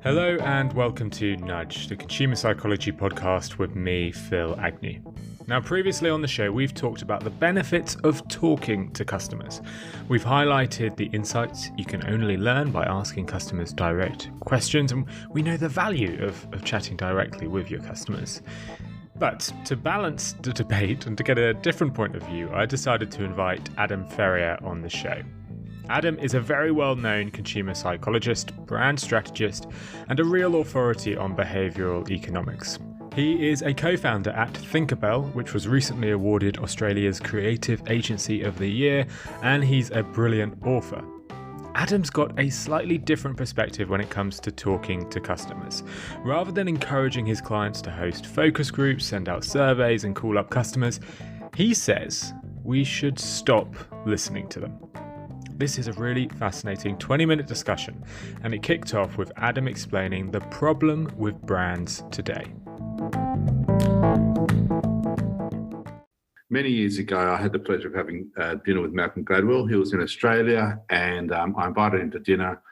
Hello and welcome to Nudge, the consumer psychology podcast with me, Phil Agnew. Now, previously on the show, we've talked about the benefits of talking to customers. We've highlighted the insights you can only learn by asking customers direct questions, and we know the value of chatting directly with your customers. But to balance the debate and to get a different point of view, I decided to invite Adam Ferrier on the show. Adam is a very well-known consumer psychologist, brand strategist, and a real authority on behavioural economics. He is a co-founder at Tinkerbell, which was recently awarded Australia's Creative Agency of the Year, and he's a brilliant author. Adam's got a slightly different perspective when it comes to talking to customers. Rather than encouraging his clients to host focus groups, send out surveys, and call up customers, he says we should stop listening to them. This is a really fascinating 20-minute discussion, and it kicked off with Adam explaining the problem with brands today. Many years ago, I had the pleasure of having dinner with Malcolm Gladwell. He was in Australia, and I invited him to dinner.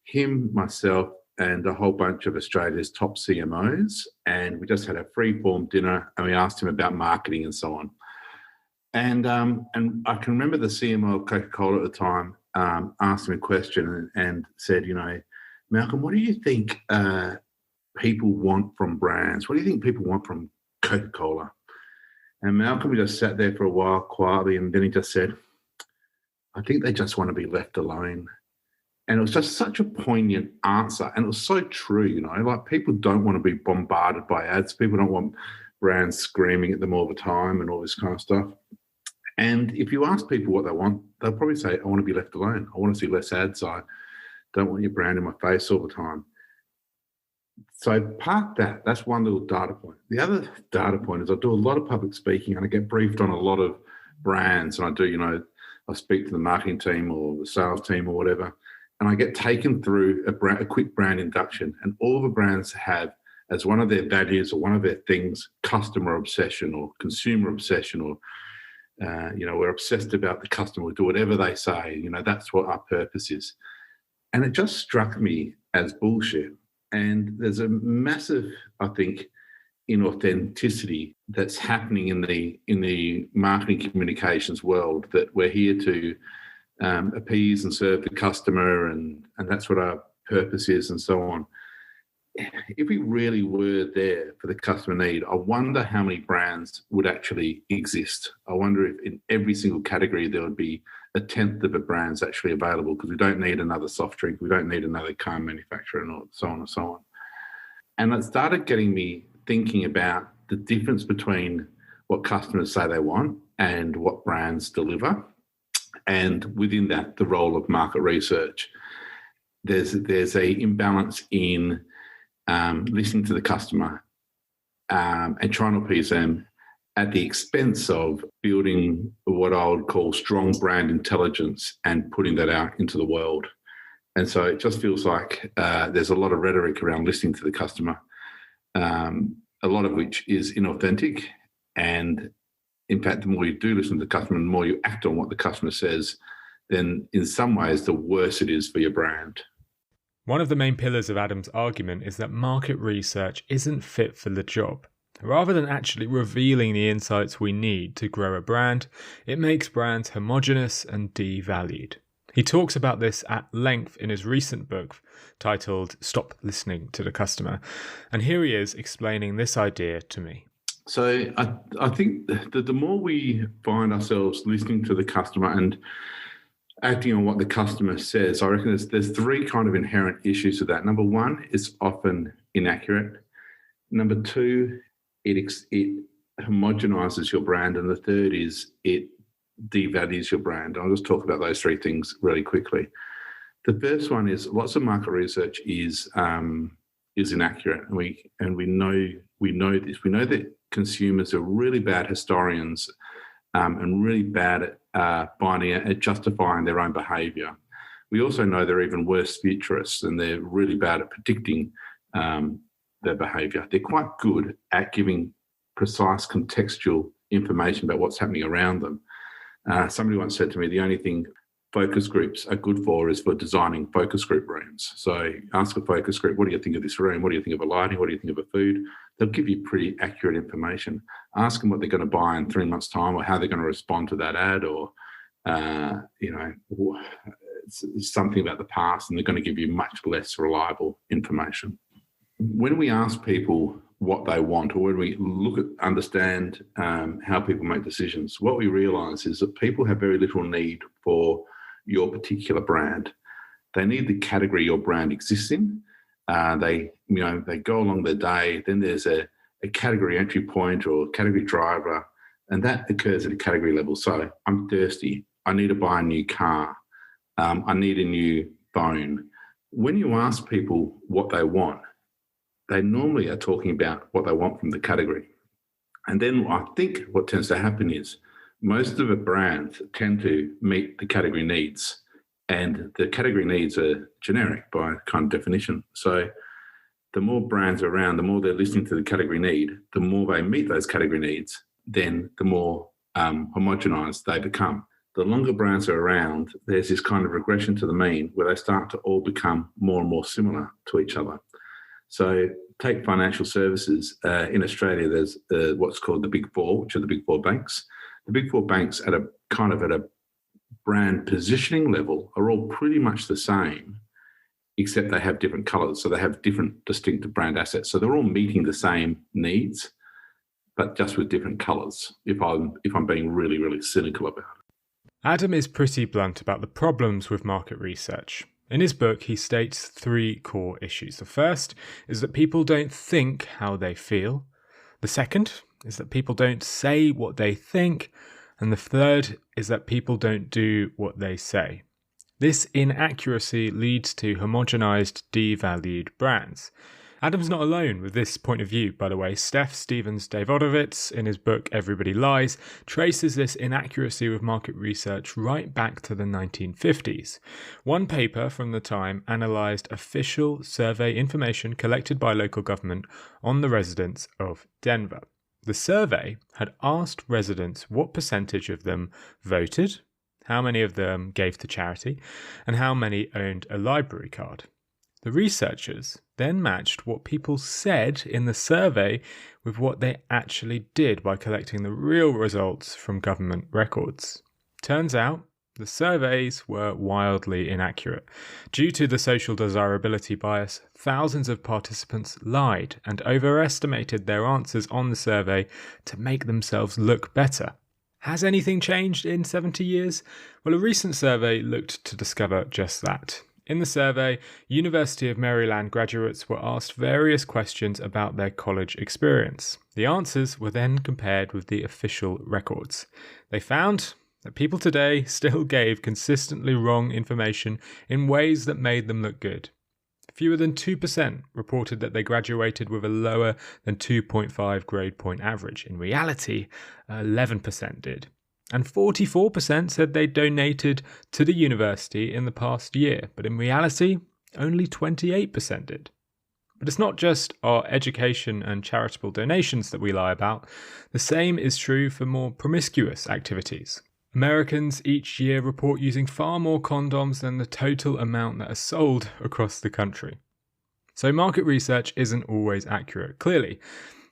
Him, myself, and a whole bunch of Australia's top CMOs, and we just had a free-form dinner, and we asked him about marketing and so on. And I can remember the CMO of Coca-Cola at the time asked him a question and said, Malcolm, what do you think people want from brands? What do you think people want from Coca-Cola? And Malcolm just sat there for a while quietly, and then he just said, I think they just want to be left alone. And it was just such a poignant answer. And it was so true, like people don't want to be bombarded by ads. People don't want brands screaming at them all the time and all this kind of stuff. And if you ask people what they want, they'll probably say, I want to be left alone. I want to see less ads. I don't want your brand in my face all the time. So park that. That's one little data point. The other data point is I do a lot of public speaking, and I get briefed on a lot of brands. And I do, I speak to the marketing team or the sales team or whatever, and I get taken through a quick brand induction. And all the brands have as one of their values or one of their things, customer obsession or consumer obsession, or we're obsessed about the customer. We'll do whatever they say. That's what our purpose is. And it just struck me as bullshit. And there's a massive, I think, inauthenticity that's happening in the marketing communications world, that we're here to appease and serve the customer, and that's what our purpose is, and so on. If we really were there for the customer need, I wonder how many brands would actually exist. I wonder if in every single category there would be a tenth of the brands actually available, because we don't need another soft drink, we don't need another car manufacturer, and so on and so on. And it started getting me thinking about the difference between what customers say they want and what brands deliver. And within that, the role of market research. There's a imbalance in listening to the customer and trying to appease them at the expense of building what I would call strong brand intelligence and putting that out into the world. And so it just feels like there's a lot of rhetoric around listening to the customer, a lot of which is inauthentic. And in fact, the more you do listen to the customer, the more you act on what the customer says, then in some ways, the worse it is for your brand. One of the main pillars of Adam's argument is that market research isn't fit for the job. Rather than actually revealing the insights we need to grow a brand, it makes brands homogenous and devalued. He talks about this at length in his recent book titled Stop Listening to the Customer. And here he is explaining this idea to me. So I think that the more we find ourselves listening to the customer and acting on what the customer says, I reckon there's three kind of inherent issues with that. Number one, it's often inaccurate. Number two, it homogenizes your brand. And the third is it devalues your brand. I'll just talk about those three things really quickly. The first one is lots of market research is inaccurate. And we know this. We know that consumers are really bad historians and really bad at finding at justifying their own behaviour. We also know they're even worse futurists, and they're really bad at predicting their behaviour. They're quite good at giving precise contextual information about what's happening around them. Somebody once said to me, the only thing focus groups are good for is for designing focus group rooms. So ask a focus group, what do you think of this room? What do you think of a lighting? What do you think of a food? They'll give you pretty accurate information. Ask them what they're going to buy in 3 months' time, or how they're going to respond to that ad, or something about the past, and they're going to give you much less reliable information. When we ask people what they want, or when we understand how people make decisions, what we realise is that people have very little need for your particular brand. They need the category your brand exists in. They go along their day. Then there's a category entry point or a category driver, and that occurs at a category level. So I'm thirsty. I need to buy a new car. I need a new phone. When you ask people what they want, they normally are talking about what they want from the category. And then I think what tends to happen is most of the brands tend to meet the category needs, and the category needs are generic by kind of definition. So the more brands are around, the more they're listening to the category need, the more they meet those category needs, then the more homogenized they become. The longer brands are around, there's this kind of regression to the mean where they start to all become more and more similar to each other. So take financial services. In Australia, there's what's called the Big Four, which are the Big Four banks. The Big Four banks at a brand positioning level are all pretty much the same, except they have different colours. So they have different distinctive brand assets. So they're all meeting the same needs, but just with different colours, if I'm being really, really cynical about it. Adam is pretty blunt about the problems with market research. In his book, he states 3 core issues. The first is that people don't think how they feel. The second is that people don't say what they think. And the third is that people don't do what they say. This inaccuracy leads to homogenized, devalued brands. Adam's not alone with this point of view, by the way. Steph Stevens-Davidovitz, in his book Everybody Lies, traces this inaccuracy with market research right back to the 1950s. One paper from the time analysed official survey information collected by local government on the residents of Denver. The survey had asked residents what percentage of them voted, how many of them gave to charity, and how many owned a library card. The researchers then matched what people said in the survey with what they actually did by collecting the real results from government records. Turns out, the surveys were wildly inaccurate. Due to the social desirability bias, thousands of participants lied and overestimated their answers on the survey to make themselves look better. Has anything changed in 70 years? Well, a recent survey looked to discover just that. In the survey, University of Maryland graduates were asked various questions about their college experience. The answers were then compared with the official records. They found that people today still gave consistently wrong information in ways that made them look good. Fewer than 2% reported that they graduated with a lower than 2.5 grade point average. In reality, 11% did. And 44% said they donated to the university in the past year, but in reality, only 28% did. But it's not just our education and charitable donations that we lie about. The same is true for more promiscuous activities. Americans each year report using far more condoms than the total amount that are sold across the country. So market research isn't always accurate, clearly.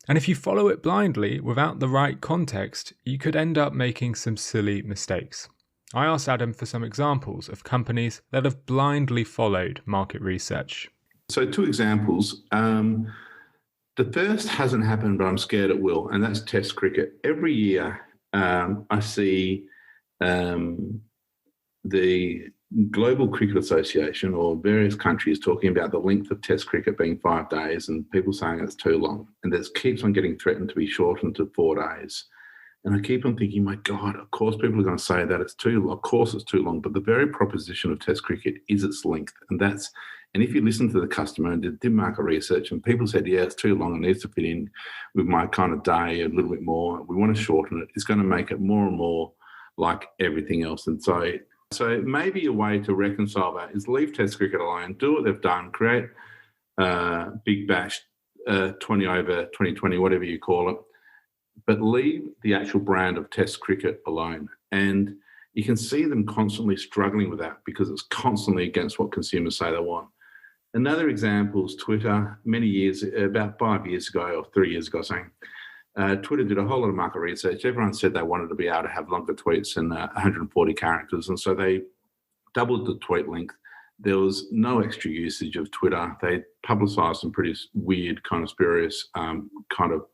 And if you follow it blindly without the right context, you could end up making some silly mistakes. I asked Adam for some examples of companies that have blindly followed market research. So 2 examples. The first hasn't happened, but I'm scared it will, and that's Test cricket. Every year I see the Global Cricket Association or various countries talking about the length of Test cricket being 5 days and people saying it's too long. And this keeps on getting threatened to be shortened to 4 days. And I keep on thinking, my God, of course people are going to say that it's too long. Of course it's too long. But the very proposition of Test cricket is its length. And if you listen to the customer and did market research and people said, yeah, it's too long, it needs to fit in with my kind of day a little bit more, we want to shorten it, it's going to make it more and more like everything else. And so maybe a way to reconcile that is leave Test cricket alone, do what they've done, create Big Bash 20 over 2020, whatever you call it, but leave the actual brand of Test cricket alone. And You can see them constantly struggling with that because it's constantly against what consumers say they want. Another example is Twitter. About 5 years ago or 3 years ago, Twitter did a whole lot of market research. Everyone said they wanted to be able to have longer tweets than 140 characters. And so they doubled the tweet length. There was no extra usage of Twitter. They publicized some pretty weird, kind of spurious kind of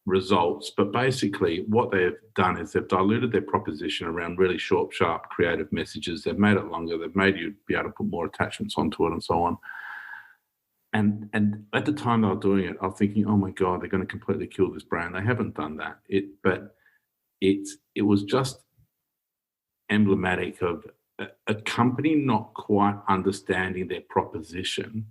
results. But basically what they've done is they've diluted their proposition around really short, sharp, creative messages. They've made it longer. They've made you be able to put more attachments onto it and so on. And at the time they were doing it, I was thinking, oh my God, they're going to completely kill this brand. They haven't done that. But it was just emblematic of a company not quite understanding their proposition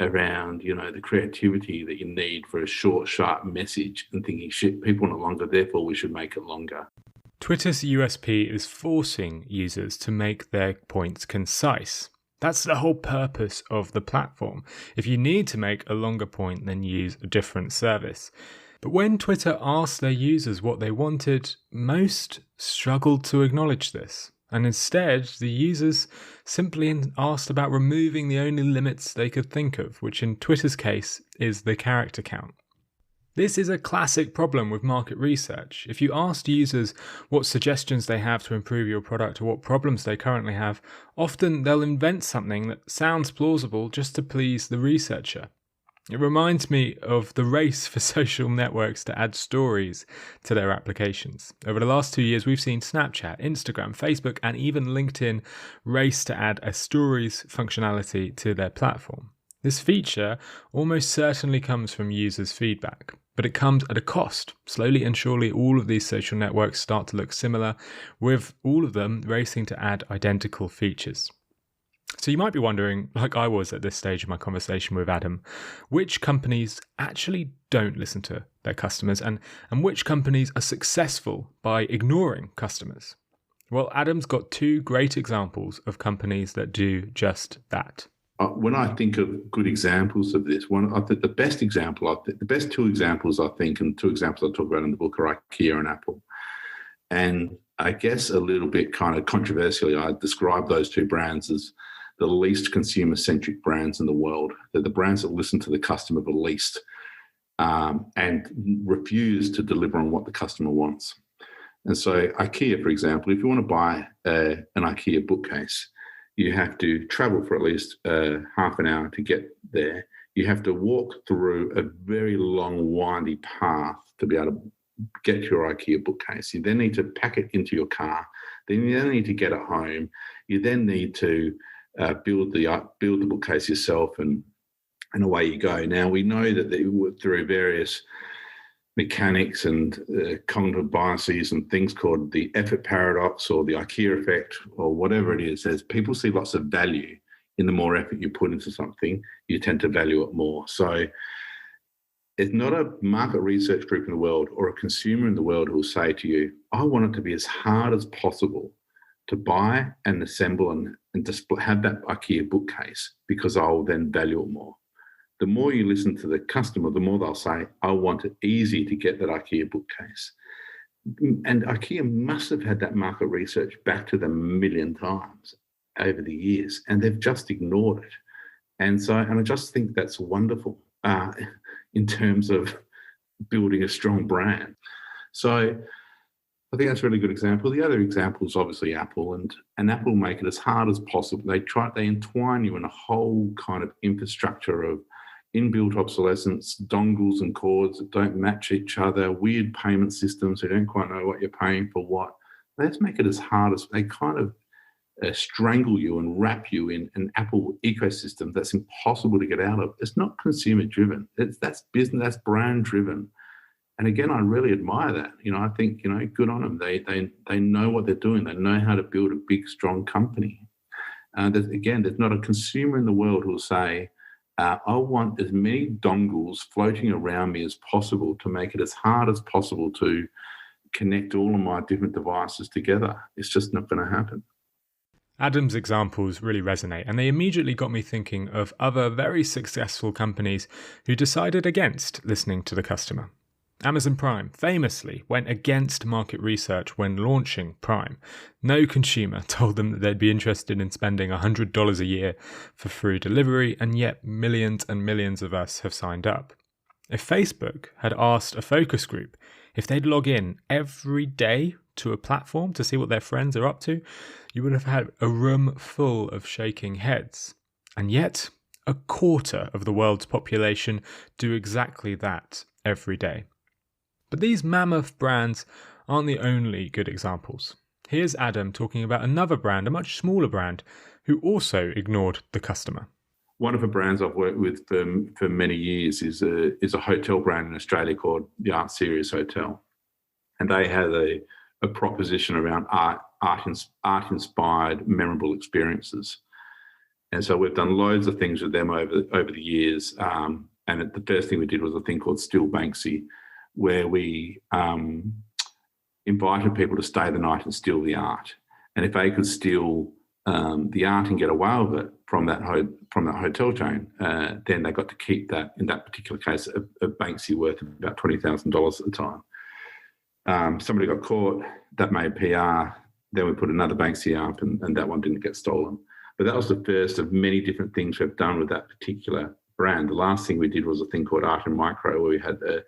around, the creativity that you need for a short, sharp message and thinking, shit, people want it longer, therefore we should make it longer. Twitter's USP is forcing users to make their points concise. That's the whole purpose of the platform. If you need to make a longer point, then use a different service. But when Twitter asked their users what they wanted, most struggled to acknowledge this. And instead, the users simply asked about removing the only limits they could think of, which in Twitter's case is the character count. This is a classic problem with market research. If you asked users what suggestions they have to improve your product or what problems they currently have, often they'll invent something that sounds plausible just to please the researcher. It reminds me of the race for social networks to add stories to their applications. Over the last 2 years, we've seen Snapchat, Instagram, Facebook, and even LinkedIn race to add a stories functionality to their platform. This feature almost certainly comes from users' feedback, but it comes at a cost. Slowly and surely, all of these social networks start to look similar, with all of them racing to add identical features. So you might be wondering, like I was at this stage of my conversation with Adam, which companies actually don't listen to their customers and which companies are successful by ignoring customers. Well, Adam's got 2 great examples of companies that do just that. When I think of good examples of this, I think the best 2 examples I think, and 2 examples I talk about in the book, are IKEA and Apple. And I guess a little bit kind of controversially, I describe those 2 brands as the least consumer-centric brands in the world. They're the brands that listen to the customer the least and refuse to deliver on what the customer wants. And so IKEA, for example, if you want to buy an IKEA bookcase, you have to travel for at least half an hour to get there. You have to walk through a very long, windy path to be able to get your IKEA bookcase. You then need to pack it into your car. Then you then need to get it home. You then need to build the bookcase yourself, and away you go. Now, we know that through various mechanics and cognitive biases and things called the effort paradox or the IKEA effect or whatever it is, as people see lots of value in the more effort you put into something, you tend to value it more. So there's not a market research group in the world or a consumer in the world who will say to you, I want it to be as hard as possible to buy and assemble and have that IKEA bookcase because I'll then value it more. The more you listen to the customer, the more they'll say, I want it easy to get that IKEA bookcase. And IKEA must have had that market research back to them a million times over the years, and they've just ignored it. And I just think that's wonderful in terms of building a strong brand. So I think that's a really good example. The other example is obviously Apple, and Apple make it as hard as possible. They entwine you in a whole kind of infrastructure of inbuilt obsolescence, dongles and cords that don't match each other, weird payment systems, so you don't quite know what you're paying for what. Let's make it as hard as they kind of strangle you and wrap you in an Apple ecosystem that's impossible to get out of. It's not consumer driven. That's business, that's brand driven. And again, I really admire that. I think, good on them. They know what they're doing. They know how to build a big, strong company. There's not a consumer in the world who will say, I want as many dongles floating around me as possible to make it as hard as possible to connect all of my different devices together. It's just not going to happen. Adam's examples really resonate, and they immediately got me thinking of other very successful companies who decided against listening to the customer. Amazon Prime famously went against market research when launching Prime. No consumer told them that they'd be interested in spending $100 a year for free delivery, and yet millions and millions of us have signed up. If Facebook had asked a focus group if they'd log in every day to a platform to see what their friends are up to, you would have had a room full of shaking heads. And yet, a quarter of the world's population do exactly that every day. But these mammoth brands aren't the only good examples. Here's Adam talking about another brand, a much smaller brand, who also ignored the customer. One of the brands I've worked with for many years is a hotel brand in Australia called the Art Series Hotel. And they had a proposition around art-inspired, memorable experiences. And so we've done loads of things with them over the years. And the first thing we did was a thing called Still Banksy, where we invited people to stay the night and steal the art. And if they could steal the art and get away with it from that hotel chain, then they got to keep that, in that particular case, a Banksy worth about $20,000 at the time. Somebody got caught, that made PR, then we put another Banksy up and that one didn't get stolen. But that was the first of many different things we've done with that particular brand. The last thing we did was a thing called Art and Micro, where we had a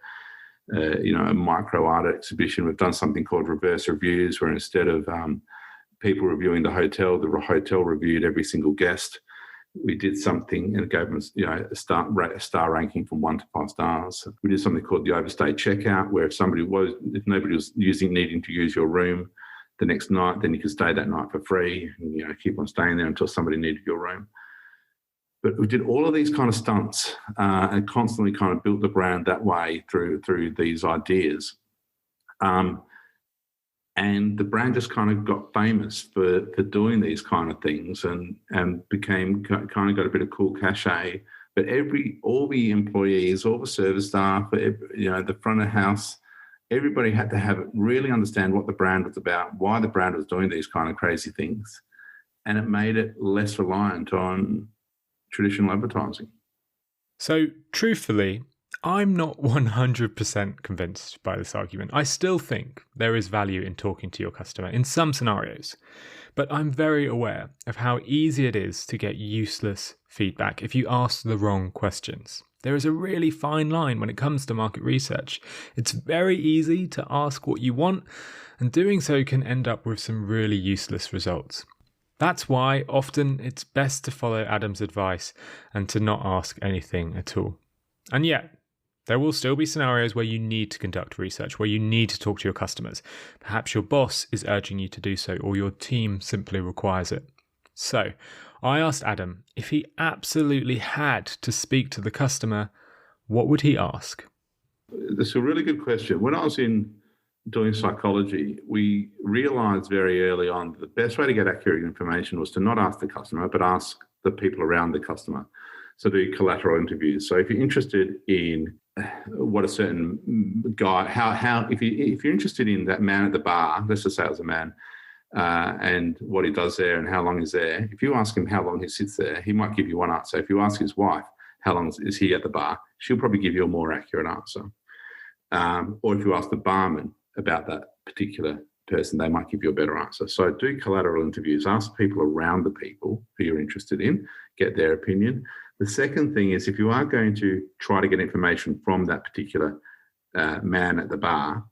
micro art exhibition. We've done something called reverse reviews, where instead of people reviewing the hotel reviewed every single guest. We did something and it gave them a star ranking from 1 to 5 stars. We did something called the overstay checkout, where if nobody was needing to use your room the next night, then you could stay that night for free and keep on staying there until somebody needed your room. But we did all of these kind of stunts and constantly kind of built the brand that way through these ideas. And the brand just kind of got famous for doing these kind of things and became kind of got a bit of cool cachet. But all the employees, all the service staff, the front of house, everybody had to really understand what the brand was about, why the brand was doing these kind of crazy things. And it made it less reliant on traditional advertising. So truthfully, I'm not 100% convinced by this argument. I still think there is value in talking to your customer in some scenarios, but I'm very aware of how easy it is to get useless feedback if you ask the wrong questions. There is a really fine line when it comes to market research. It's very easy to ask what you want, and doing so can end up with some really useless results. That's why often it's best to follow Adam's advice and to not ask anything at all. And yet, there will still be scenarios where you need to conduct research, where you need to talk to your customers. Perhaps your boss is urging you to do so, or your team simply requires it. So, I asked Adam if he absolutely had to speak to the customer, what would he ask? That's a really good question. When I was doing psychology, we realised very early on that the best way to get accurate information was to not ask the customer, but ask the people around the customer. So do collateral interviews. So if you're interested in what a certain guy, if you're interested in that man at the bar, let's just say it was a man, and what he does there and how long he's there, if you ask him how long he sits there, he might give you one answer. If you ask his wife, how long is he at the bar, she'll probably give you a more accurate answer. Or if you ask the barman about that particular person, they might give you a better answer. So do collateral interviews, ask people around the people who you're interested in, get their opinion. The second thing is, if you are going to try to get information from that particular man at the bar,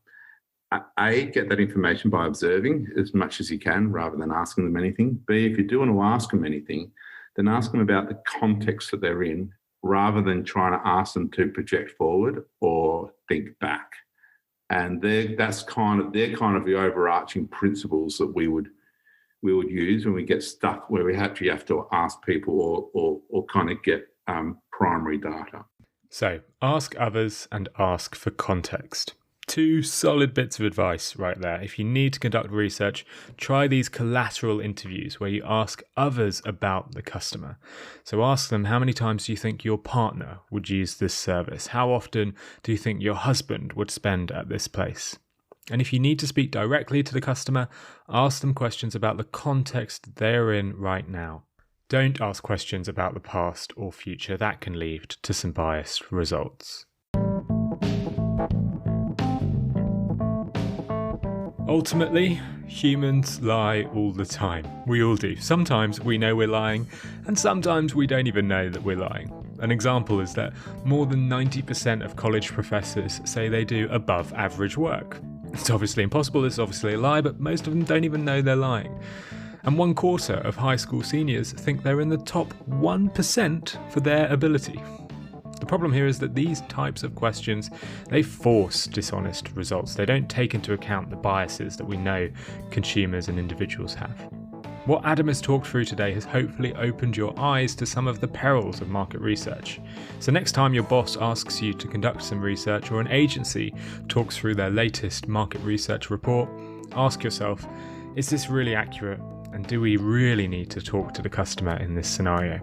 A, get that information by observing as much as you can rather than asking them anything. B, if you do want to ask them anything, then ask them about the context that they're in rather than trying to ask them to project forward or think back. And they're kind of the overarching principles that we would use when we get stuff where we actually have to ask people or kind of get primary data. So ask others and ask for context. 2 solid bits of advice right there. If you need to conduct research, try these collateral interviews where you ask others about the customer. So ask them, how many times do you think your partner would use this service? How often do you think your husband would spend at this place? And if you need to speak directly to the customer, ask them questions about the context they're in right now. Don't ask questions about the past or future. That can lead to some biased results. Ultimately, humans lie all the time. We all do. Sometimes we know we're lying, and sometimes we don't even know that we're lying. An example is that more than 90% of college professors say they do above average work. It's obviously impossible, it's obviously a lie, but most of them don't even know they're lying. And 1/4 of high school seniors think they're in the top 1% for their ability. The problem here is that these types of questions, they force dishonest results. They don't take into account the biases that we know consumers and individuals have. What Adam has talked through today has hopefully opened your eyes to some of the perils of market research. So next time your boss asks you to conduct some research or an agency talks through their latest market research report, ask yourself, is this really accurate? And do we really need to talk to the customer in this scenario?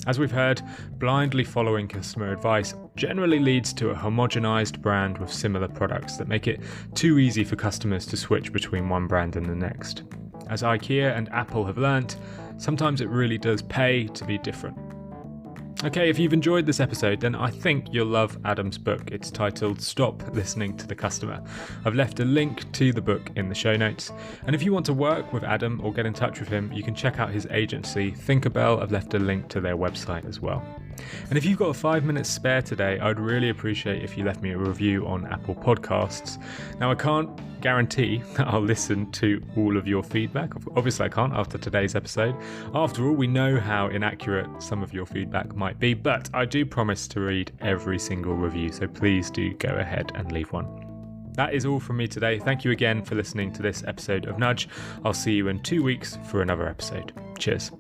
As we've heard, blindly following customer advice generally leads to a homogenized brand with similar products that make it too easy for customers to switch between one brand and the next. As IKEA and Apple have learnt, sometimes it really does pay to be different. Okay, if you've enjoyed this episode, then I think you'll love Adam's book. It's titled Stop Listening to the Customer. I've left a link to the book in the show notes. And if you want to work with Adam or get in touch with him, you can check out his agency, Tinkerbell. I've left a link to their website as well. And if you've got 5 minutes spare today, I'd really appreciate if you left me a review on Apple Podcasts. Now, I can't guarantee that I'll listen to all of your feedback. Obviously, I can't after today's episode. After all, we know how inaccurate some of your feedback might be, but I do promise to read every single review, so please do go ahead and leave one. That is all from me today. Thank you again for listening to this episode of Nudge. I'll see you in 2 weeks for another episode. Cheers.